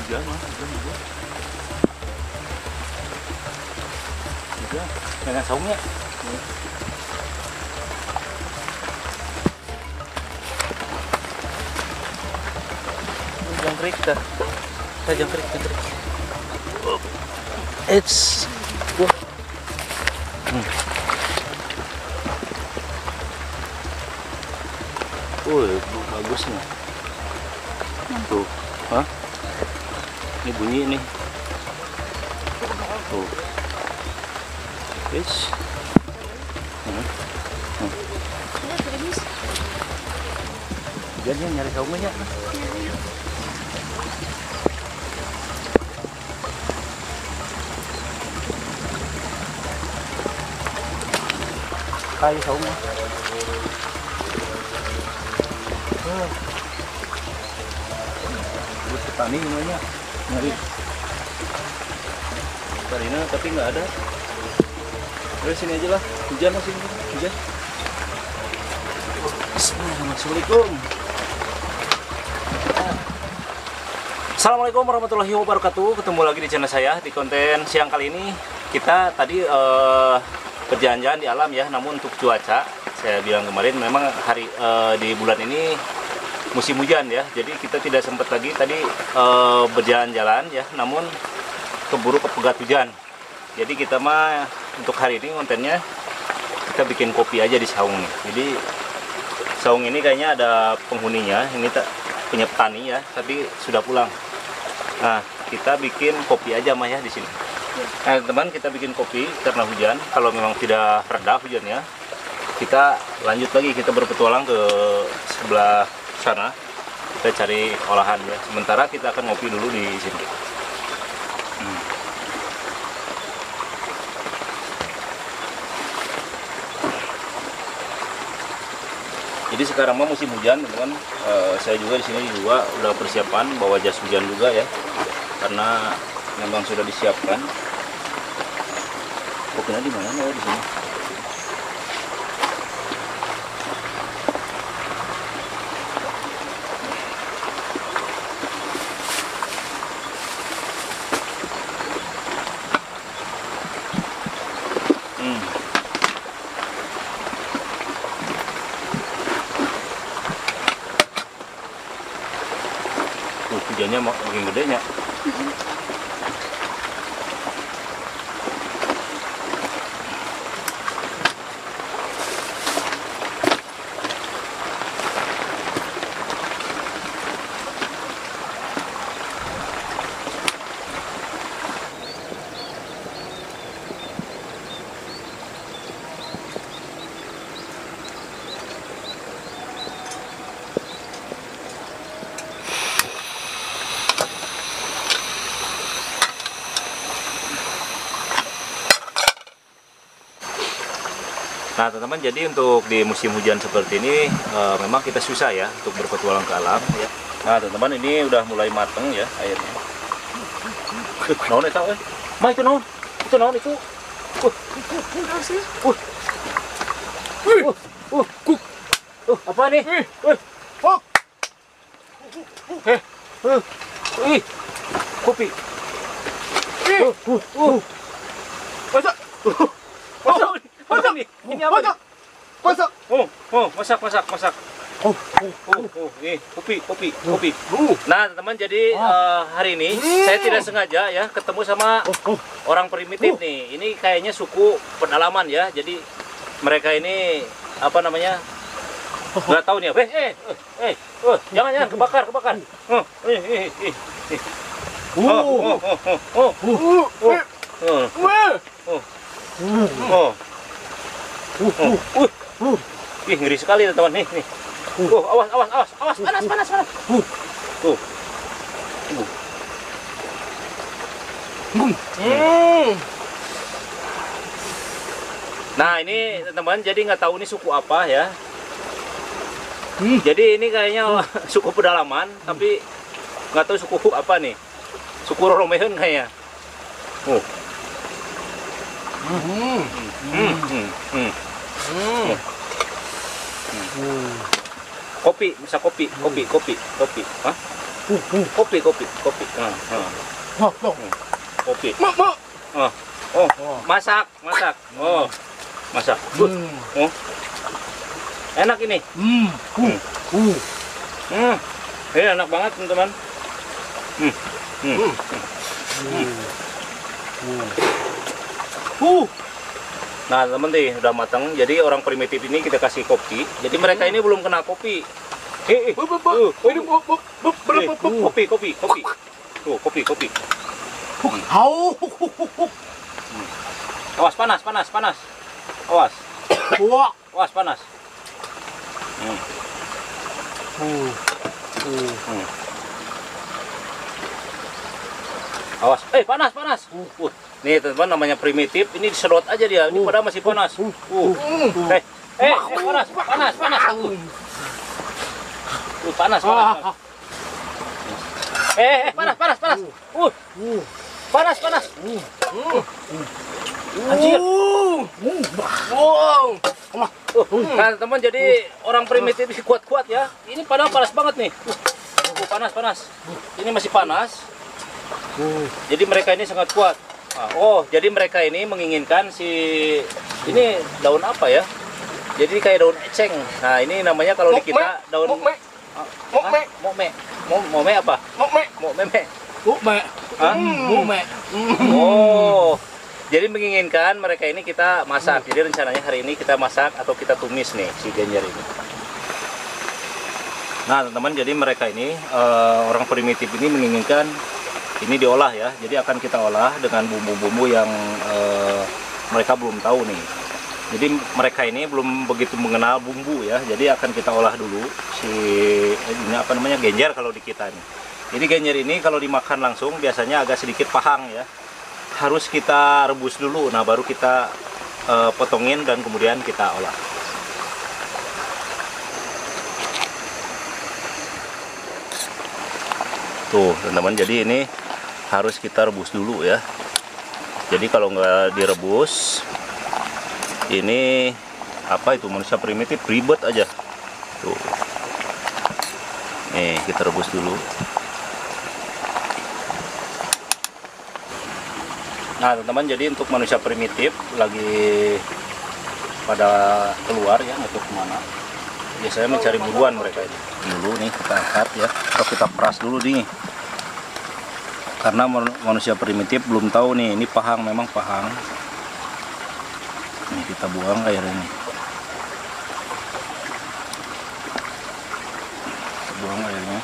Hujan mah, hujan. Hujan, dengan saungnya. Jangkrik dah. Kita jangkrik. It's wah. Bagus nih. Tuh, hah? Ini bunyi nih. Tuh. Yes. Jangan nyari saungnya. Kayu saungnya. Buat petani namanya nyari karina tapi nggak ada. Dari sini aja lah, hujan masih hujan. Assalamualaikum. Assalamualaikum warahmatullahi wabarakatuh. Ketemu lagi di channel saya di konten siang kali ini. Kita tadi berjalan-jalan di alam ya, namun untuk cuaca saya bilang kemarin memang hari di bulan ini musim hujan ya, jadi kita tidak sempat lagi tadi berjalan-jalan ya, namun keburu kepegat hujan. Jadi kita mah untuk hari ini kontennya kita bikin kopi aja di saung nih. Jadi saung ini kayaknya ada penghuninya, ini punya petani ya, tapi sudah pulang. Nah kita bikin kopi aja mah ya di sini. Nah teman, kita bikin kopi karena hujan. Kalau memang tidak reda hujannya, kita lanjut lagi, kita berpetualang ke sebelah sana, kita cari olahan ya. Sementara kita akan ngopi dulu di sini. Jadi sekarang mah musim hujan teman-teman. Saya juga di sini juga udah persiapan bawa jas hujan juga ya, karena memang sudah disiapkan. Kopinya di mana ya di sini? Hujannya makin gedenya. Nah teman-teman, jadi untuk di musim hujan seperti ini memang kita susah ya untuk berpetualang ke alam ya. Nah teman-teman, ini udah mulai mateng ya airnya. Naon eta euy? Mah itu naon? Itu naon itu? Apa nih? Kopi. Masak nih. Ini apa? Masak. Masak. Nih, kopi. Nah, teman-teman, jadi hari ini saya tidak sengaja ya ketemu sama orang primitif nih. Ini kayaknya suku pedalaman ya. Jadi mereka ini apa namanya? Nggak tahu nih. Jangan kebakar. Ngeri sekali teman-teman nih. Awas, panas. Tuh. Nah ini teman-teman, jadi nggak tahu ini suku apa ya. Jadi ini kayaknya suku pedalaman, tapi nggak tahu suku apa nih. Suku Roromeheun kayaknya. Kopi. Hah? Kopi. Kopi. Oh, masak. Oh, masak. Oh, enak ini. Ini enak banget teman-teman. Nah teman nih udah matang. Jadi orang primitif ini kita kasih kopi. Jadi mereka ini belum kena kopi. Kopi. Tuh kopi. Awas panas. Awas. Awas panas. Awas. Panas. Nih teman-teman namanya primitif. Ini disedot aja dia. Ini padahal masih panas. Panas. Panas. Panas. Anjir. Nah teman, jadi orang primitif kuat-kuat ya. Ini padahal panas banget nih. Panas. Ini masih panas. Jadi mereka ini sangat kuat. Oh, jadi mereka ini menginginkan ini daun apa ya? Jadi kayak daun eceng. Nah, ini namanya kalau di kita daun mokme apa? Mokme. Oh. Jadi menginginkan mereka ini kita masak. Jadi rencananya hari ini kita masak atau kita tumis nih si genjer ini. Nah, teman-teman, jadi mereka ini orang primitif ini menginginkan ini diolah ya. Jadi akan kita olah dengan bumbu-bumbu yang mereka belum tahu nih. Jadi mereka ini belum begitu mengenal bumbu ya. Jadi akan kita olah dulu ini apa namanya, genjer kalau di kita nih. Jadi genjer ini kalau dimakan langsung biasanya agak sedikit pahang ya. Harus kita rebus dulu. Nah, baru kita potongin dan kemudian kita olah. Tuh teman-teman, jadi ini harus kita rebus dulu ya. Jadi kalau nggak direbus, ini apa itu, manusia primitif ribet aja. Tuh, nih kita rebus dulu. Nah teman-teman, jadi untuk manusia primitif lagi pada keluar ya, atau kemana, biasanya mencari buruan mereka ini. Dulu nih kita angkat ya, atau kita peras dulu nih. Karena manusia primitif belum tahu nih, ini pahang, memang pahang. Ini kita buang airnya nih. Buang airnya.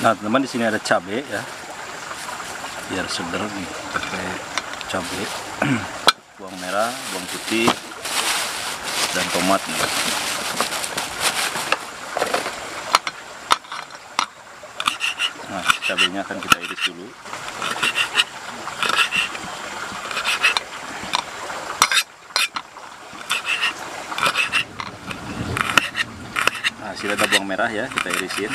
Nah teman-teman, di sini ada cabai ya, biar seger nih, pakai cabai, bawang merah, bawang putih, dan tomat nih. Nah cabainya akan kita iris dulu. Nah sini ada bawang merah ya, kita irisin.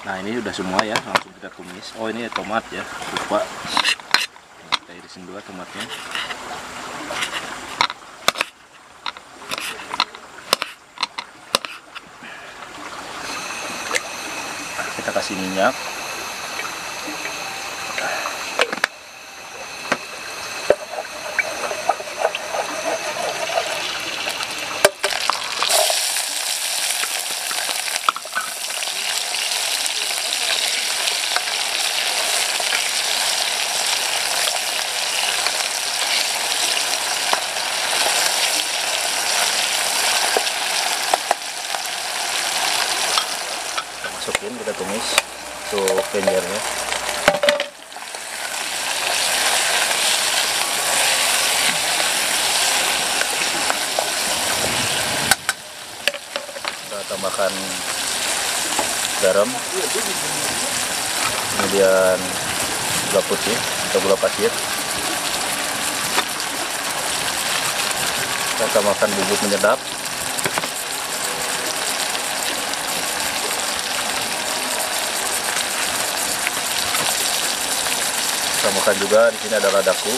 Nah ini udah semua ya, langsung kita tumis. Oh ini tomat ya, lupa. Kita irisin dua tomatnya. Kita kasih minyak. tumis untuk kenyernya. Kita tambahkan garam, kemudian gula putih atau gula pasir. Kita tambahkan bubuk penyedap. Tambahkan juga di sini ada ladaku.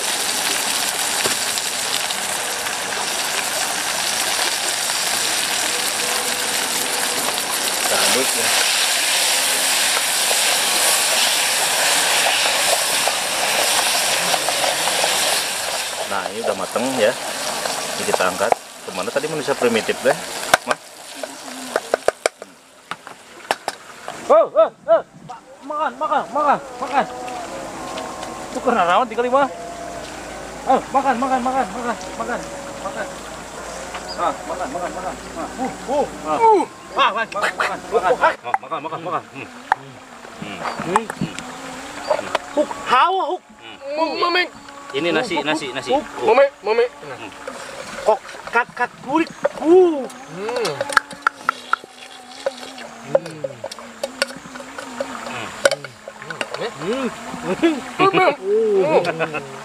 Kita aduk ya. Nah, ini udah mateng ya. Ini kita angkat. Kemana tadi manusia primitif deh, Mah? Makan. Itu karena rawan 35. Makan. Makan. Ini nasi. Mame. Kok kat kurik.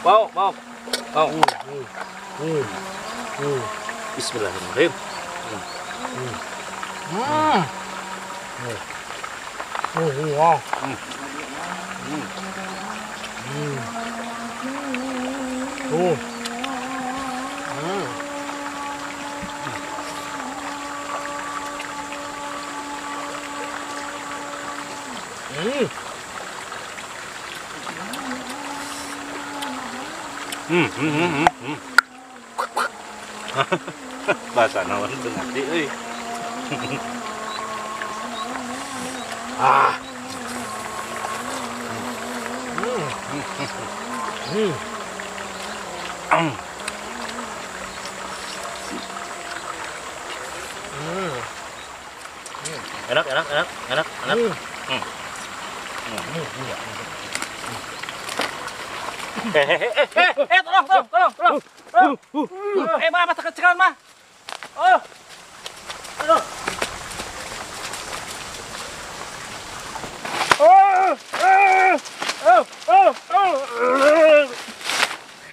Bau. Bismillahirrahmanirrahim. Wow. Bahasa naon teu ngerti euy. Enak. Tolong. Mah, cekalan mah.